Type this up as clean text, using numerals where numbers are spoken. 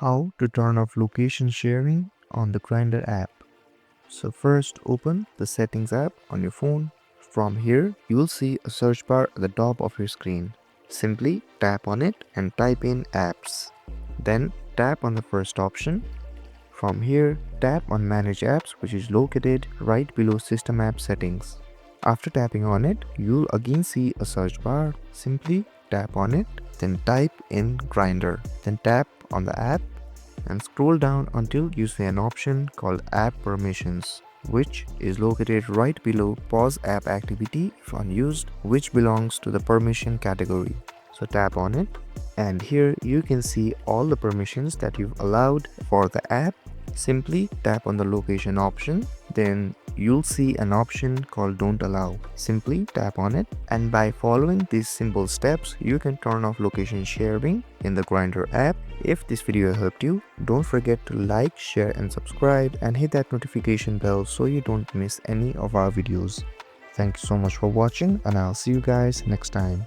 How to turn off location sharing on the Grindr app. So first open the settings app on your phone. From here, you will see a search bar at the top of your screen. Simply tap on it and type in apps. Then tap on the first option. From here, tap on manage apps, which is located right below system app settings. After tapping on it, you'll again see a search bar. Simply tap on it, then type in Grindr. Then tap on the app and scroll down until you see an option called App Permissions, which is located right below Pause App Activity if unused, which belongs to the permission category. So tap on it, and here you can see all the permissions that you've allowed for the app. Simply tap on the location option, then you'll see an option called Don't Allow. Simply tap on it, and by following these simple steps, you can turn off location sharing in the Grindr app. If this video helped you, don't forget to like, share and subscribe, and hit that notification bell so you don't miss any of our videos. Thank you so much for watching, and I'll see you guys next time.